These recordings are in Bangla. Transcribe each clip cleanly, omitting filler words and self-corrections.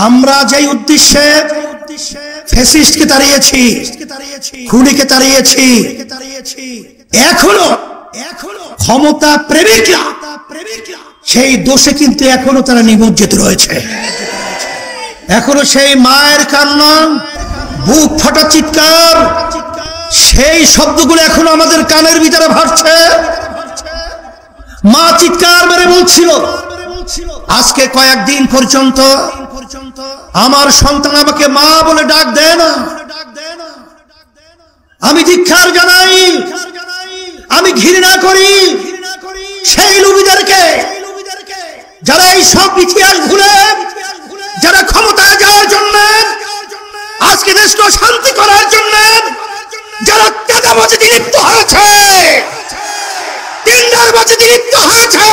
আমরা যেই উদ্দেশ্যে ফ্যাসিস্টকে তাড়িয়েছি, খুনিকে তাড়িয়েছি, এখনো ক্ষমতা প্রেমিকরা সেই দোষে কিন্তু এখনো তারা নিমজ্জিত রয়েছে। এখনো সেই মায়ের কান্না, বুক ফাটা চিৎকার, সেই শব্দগুলো এখনো আমাদের কানের ভিতরে ভাসছে। মা চিৎকার মেরে বলছিল, আজকে কয়েকদিন পর্যন্ত আমার সন্তান আমাকে মা বলে ডাক দেয় না। আমি ধিক্কার জানাই, আমি ঘৃণা করি সেই লোভীদেরকে, যারা এই সব ইতিহাস ভুলে, যারা ক্ষমতায় যাওয়ার জন্য, আজকে দেশকে শান্তি করার জন্য যারা চাঁদাবাজিতে লিপ্ত হয়েছে, টেন্ডারবাজিতে লিপ্ত হয়েছে,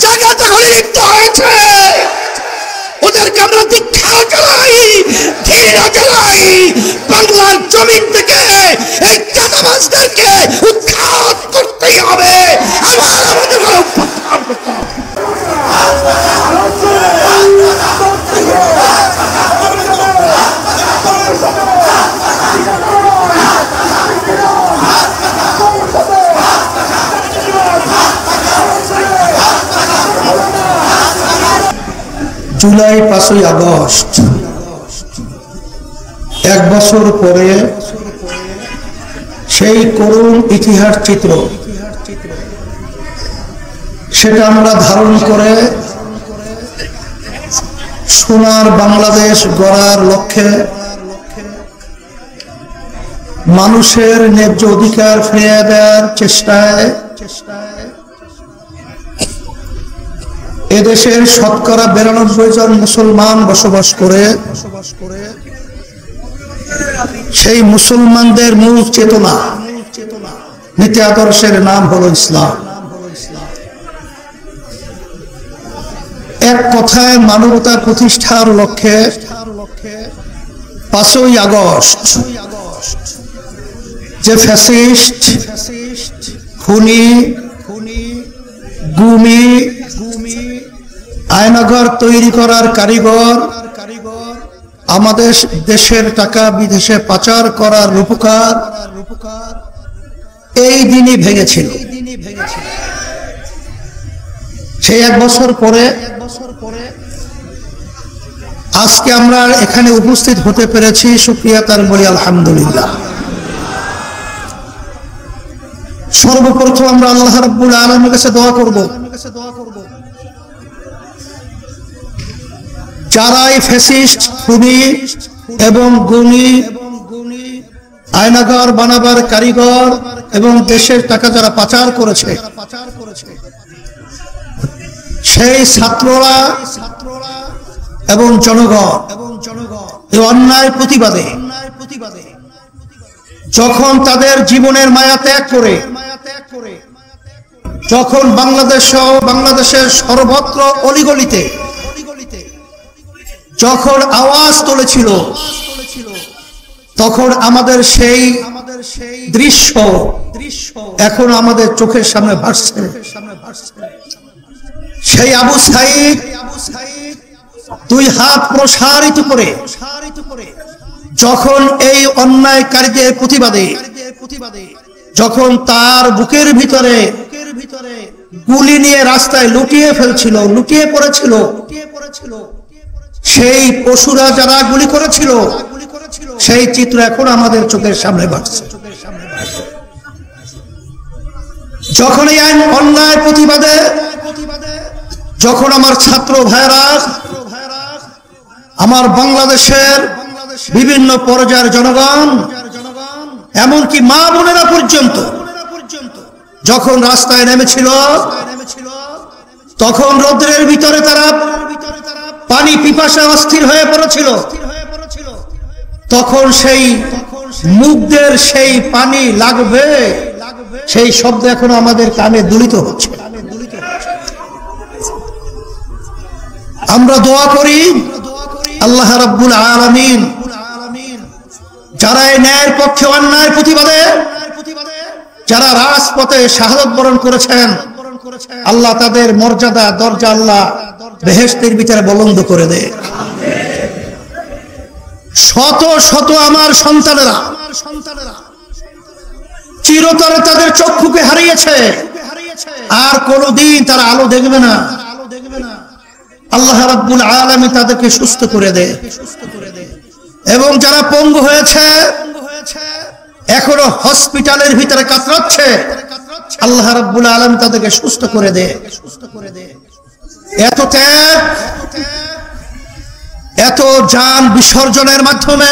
জায়গা দখলে লিপ্ত হয়েছে, ওদেরকে আমরা ধিক্কার জানাই, ঘৃণা জানাই। বাংলার জমিন থেকে এই চাঁদাবাজদেরকে উৎখাত করতেই হবে। আবার আমাদের উৎখাত করতে হবে। জুলাই 5ই আগস্ট, এক বছর পরে সেই করুণ ইতিহাস চিত্র, সেটা আমরা ধারণ করে সোনার বাংলাদেশ গড়ার লক্ষ্যে, মানুষের ন্যায্য অধিকার ফিরিয়ে দেওয়ার চেষ্টায় এদেশের শতকরা 92 জন মুসলমান বসবাস করে, সেই মুসলমানদের মূল চেতনা, নীতি আদর্শের নাম হলো ইসলাম। এক কথায় মানবতা প্রতিষ্ঠার লক্ষ্যে 5ই আগস্ট যে ফ্যাসিস্ট, খুনি, গুমি, আয়নাঘর তৈরি করার কারিগর, আমাদের দেশের টাকা বিদেশে পাচার করার রূপকার, এই দিনই ভেঙেছিল। সেই এক বছর পরে আজকে আমরা এখানে উপস্থিত হতে পেরেছি, শুকরিয়া তার বলি আলহামদুলিল্লাহ। সর্বপ্রথম আমরা আল্লাহ রাব্বুল আলামিনের কাছে দোয়া করব, যারা এই ফ্যাসিস্ট, খুনি এবং গুণী, আয়নাঘর বানাবার কারিগর এবং দেশের টাকা যারা পাচার করেছে, সেই ছাত্ররা এবং জনগণ এই অন্যায় প্রতিবাদে যখন তাদের জীবনের মায়া ত্যাগ করে, যখন বাংলাদেশ সহ বাংলাদেশের সর্বত্র অলিগলিতে যখন আওয়াজ তুলেছিল, তখন আমাদের সেই দৃশ্য এখন আমাদের চোখের সামনে ভাসছে। সেই আবু সাঈদ 2 হাত প্রসারিত করে যখন এই অন্যায়কারীদের প্রতিবাদে, যখন তার বুকের ভিতরে গুলি নিয়ে রাস্তায় লুটিয়ে ফেলছিল, লুটিয়ে পড়েছিল, সেই পশুরা যারা গুলি করেছিল, সেই চিত্র এখন আমাদের চোখের সামনে ভাসছে। যখন এই আইন অন্যায় প্রতিবাদে, যখন আমার ছাত্র ভাইরা, আমার বাংলাদেশের বিভিন্ন পর্যায়ের জনগণ, এমনকি মা বোনেরা পর্যন্ত যখন রাস্তায় নেমেছিল, তখন রৌদ্রের ভিতরে তারা পানি পিপাসা অস্থির হয়ে পড়েছিল, তখন সেই মুখদের সেই পানি লাগবে, সেই শব্দ এখনো আমাদের কানে দুলিত হচ্ছে। আমরা দোয়া করি আল্লাহ রাব্বুল আলামিন যারা এই ন্যায়ের পক্ষে অন্যায়ের প্রতিবাদে, যারা রাজপথে শাহাদাত বরণ করেছেন, আল্লাহ তাদের মর্যাদা, দরজা আল্লাহ বেহেশতের ভিতরে বুলন্দ করে দেয়। শত শত আমার সন্তানেরা চিরতরে তাদের চক্ষুকে হারিয়েছে, আর কোনদিন তারা আলো দেখবে না। আল্লাহ রাব্বুল আলামিন তাদেরকে সুস্থ করে দেয়। এবং যারা পঙ্গু হয়েছে, এখনো হসপিটালের ভিতরে কাতরাচ্ছে, আল্লাহ রাব্বুল আলামিন তাদেরকে সুস্থ করে দেয়। এত ত্যাগ, এত জান বিসর্জনের মাধ্যমে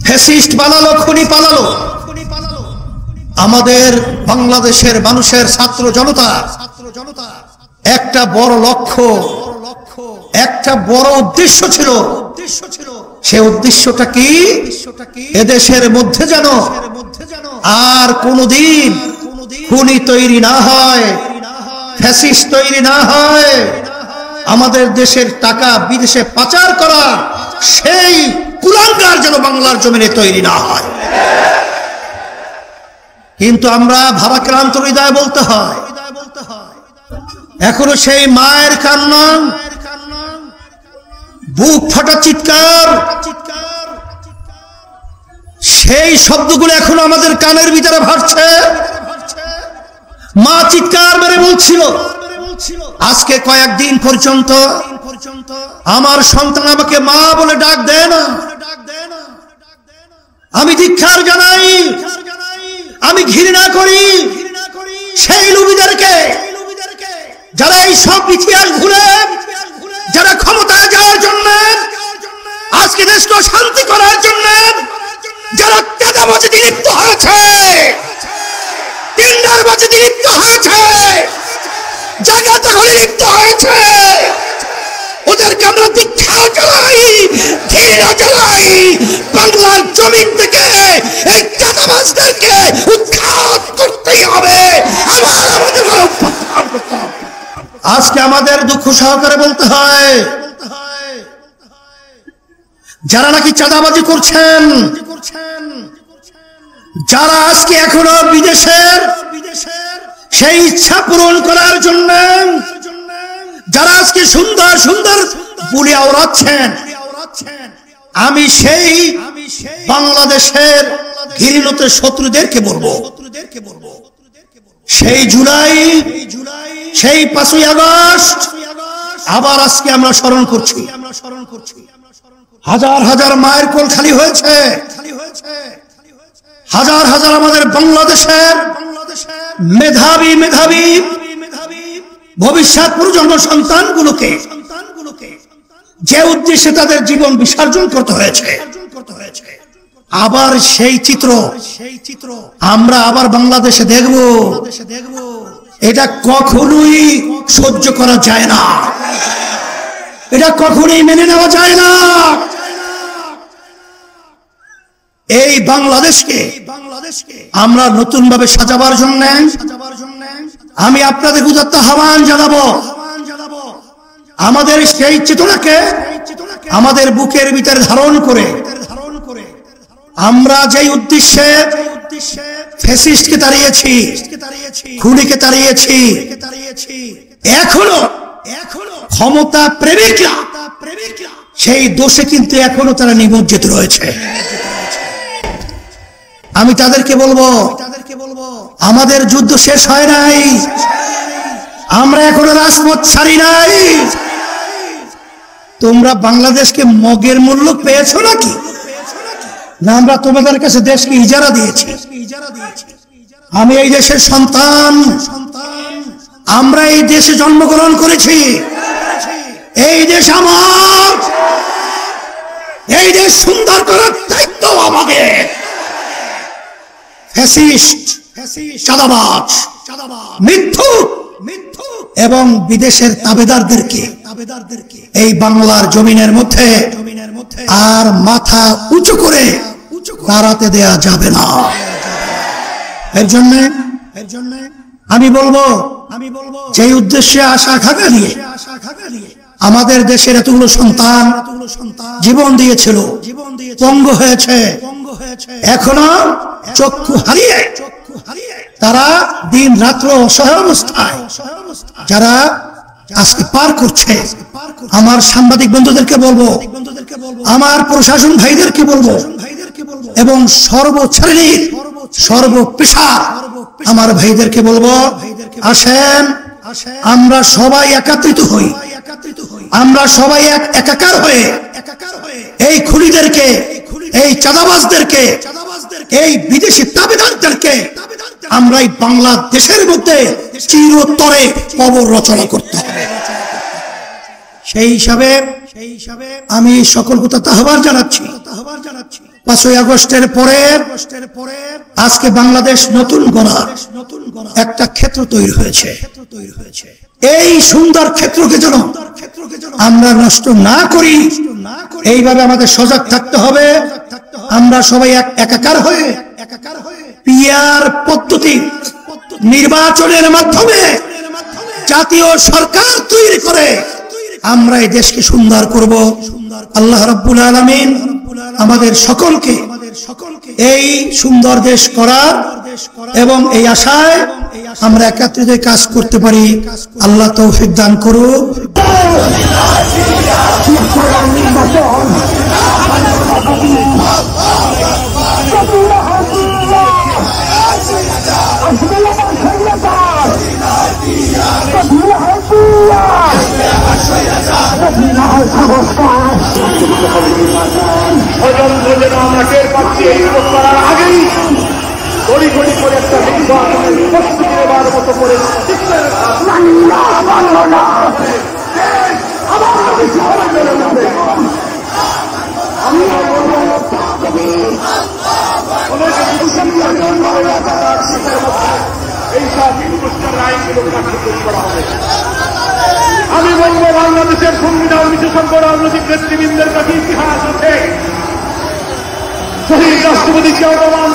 ফ্যাসিস্ট পালালো, খুনি পালালো। আমাদের বাংলাদেশের মানুষের ছাত্র জনতা একটা বড় লক্ষ্য, একটা বড় উদ্দেশ্য ছিল। সে উদ্দেশ্যটা কি? এদেশের মধ্যে যেন আর কোনদিন খুনি তৈরি না হয়, ফ্যাসিস্ট তৈরি না হয়, আমাদের দেশের টাকা বিদেশে পাচার করা সেই কুলাঙ্গার যেন বাংলার জমিনে তৈরি না হয়। কিন্তু আমরা ভারাক্রান্ত হৃদয় বলতে হয়, এখনো সেই মায়ের কান্না, বুক ফাটা চিৎকার, সেই শব্দগুলো এখনো আমাদের কানের ভিতরে ভাসছে। মা চিৎকার মেরে বলছিল, আজকে কয়েকদিন পর্যন্ত আমার সন্তান আমাকে মা বলে ডাক দেয় না। আমি ধিক্কার জানাই, আমি ঘৃণা করি সেই লোভীদেরকে, যারা এই সব ইতিহাস ভুলে, যারা ক্ষমতায় যাওয়ার জন্য, আজকে দেশকে শান্তি করার জন্য যারা চাঁদাবাজিতে লিপ্ত হয়েছে, টেন্ডারবাজিতে লিপ্ত হয়েছে, জায়গা দখলে লিপ্ত হয়েছে, ওদেরকে আমরা ধিক্কার জানাই, ঘৃণা জানাই। বাংলার জমিন থেকে এই চাঁদাবাজদেরকে উৎখাত করতেই হবে। আজকে আমাদের দুঃখ সহকারে বলতে হয়, যারা নাকি চাঁদাবাজি করছেন, যারা আজকে এখনো বিদেশের সেই ইচ্ছা পূরণ করার জন্য, যারা আজকে সুন্দর সুন্দর বুলিয়া ওড়াচ্ছেন, আমি সেই বাংলাদেশের ঘৃণিত শত্রুদেরকে বলবো, সেই জুলাই, সেই 5ই আগস্ট আবার আজকে আমরা স্মরণ করছি। হাজার হাজার মায়ের কোল খালি হয়েছে, হাজার হাজার আমাদের বাংলাদেশের মেধাবী মেধাবী ভবিষ্যৎ প্রজন্ম সন্তানগুলোকে যে উদ্দেশ্যে তাদের জীবন বিসর্জন করতে হয়েছে, আবার সেই চিত্র আমরা আবার বাংলাদেশে দেখব। এটা কখনোই সহ্য করা যায় না, এটা কখনোই মেনে নেওয়া যায় না। এই বাংলাদেশকে আমরা নতুন ভাবে সাজাবার জন্য আমি আপনাদের উদাত্ত আহ্বান জানাবো। আমাদের সেই চেতনাকে আমাদের বুকের ভিতরে ধারণ করে আমরা যেই উদ্দেশ্যে ফ্যাসিস্টকে তাড়িয়েছি, খুনিকে তাড়িয়েছি, এখনো ক্ষমতা প্রেমিকরা সেই দোষে কিন্তু এখনো তারা নিমজ্জিত রয়েছে। আমি তাদেরকে বলবো, আমাদের যুদ্ধ শেষ হয় নাই, আমরা এখনো রাজপথ ছাড়ি নাই। তোমরা বাংলাদেশকে মগের মূল্য পেয়েছো নাকি? না, আমরা তোমাদের কাছে দেশকে ইজারা দিয়েছি। আমি এই দেশের সন্তান, আমরা এই দেশে জন্মগ্রহণ করেছি, এই দেশ আমার, এই দেশ সুন্দর করার দায়িত্ব আমাদের। ফ্যাসিস্ট, চাঁদাবাজ, মিথ্যুক এবং বিদেশের তাবেদারদেরকে এই বাংলার জমিনের মধ্যে আর মাথা উঁচু করে দাঁড়াতে দেয়া যাবে না। এর জন্য আমি বলবো, যে উদ্দেশ্যে আশা আকাঙ্ক্ষা নিয়ে আমাদের দেশের এতগুলো সন্তান জীবন দিয়েছিল, পঙ্গু হয়েছে, এখনো চক্ষু হারিয়ে তারা দিন রাত্র অসহায় অবস্থায় যারা আজকে পার করছে, আমার সাংবাদিক বন্ধুদেরকে বলবো, আমার প্রশাসন ভাইদেরকে বলবো এবং সর্বশ্রেণীর সর্বপেশার আমার ভাইদেরকে বলবো, আসেন আমরা সবাই একত্রিত হই, আমরা সবাই একাকার হয়ে এই খুনিদেরকে, এই চাঁদাবাজদেরকে, এই বিদেশি তাবেদারদেরকে আমরা এই বাংলাদেশের মধ্যে চিরতরে কবর রচনা করতে হবে। সেই হিসাবে আমি সকল কথা আহ্বান জানাচ্ছি, 5ই আগস্টের পরে আজকে বাংলাদেশ নতুন গড়ার একটা ক্ষেত্র তৈরি হয়েছে। এই সুন্দর ক্ষেত্রকে যেন আমরা নষ্ট না করি, এইভাবে আমাদের সজাগ থাকতে হবে। আমরা সবাই একাকার হয়ে পিআর পদ্ধতি নির্বাচনের মাধ্যমে জাতীয় সরকার তৈরি করে আমরা এই দেশকে সুন্দর করব। আল্লাহ রাব্বুল আলামিন আমাদের সকলকে এই সুন্দর দেশ করার এবং এই আশায় আমরা একত্রিত কাজ করতে পারি আল্লাহ তৌফিক দান করুন। আমরা টের পাচ্ছি এই করার আগেই গড়ি গড়ি করে একটা নির্বাচনের প্রস্তুতি নেবার মতো করে এইসব হিন্দুস্তান আইনগুলো কার্যকরী করা হবে। আমি বলবো বাংলাদেশের সংবিধান বিশেষজ্ঞ রাজনৈতিক নেতৃবৃন্দের কাছে ইতিহাস আছে। শহীদ রাষ্ট্রপতি জিয়াউর রহমান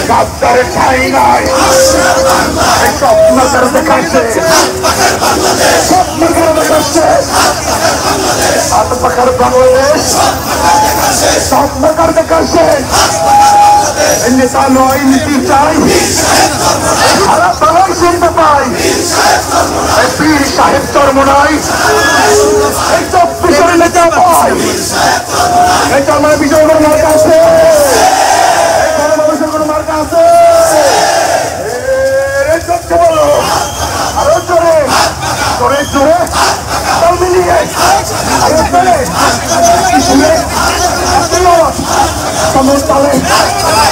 গাদ্দারে ঠাই নাই স্বপ্নকার দেখাচ্ছে স্বপ্নকার দেখাচ্ছে হাত পাখার বাংলাদেশ স্বপ্নকার দেখাচ্ছে নেতা নয় নীতি চাই সারা বাংলায় শুনতে পাই পীর সাহেব চর্ম নাই এই 24 নেতা পাই এটা আমার বিজয় মার্কা আছে কোনো মার্কা আছে বলো আরো জোরে জোরে জোরে তাল মিলিয়ে আরো জোরে সমর তালে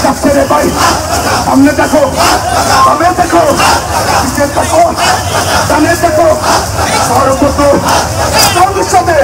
যাচ্ছে রে ভাই সামনে দেখো সামনে দেখো পিছিয়ে দেখো সামনে দেখো সর্বত সঙ্গে সাথে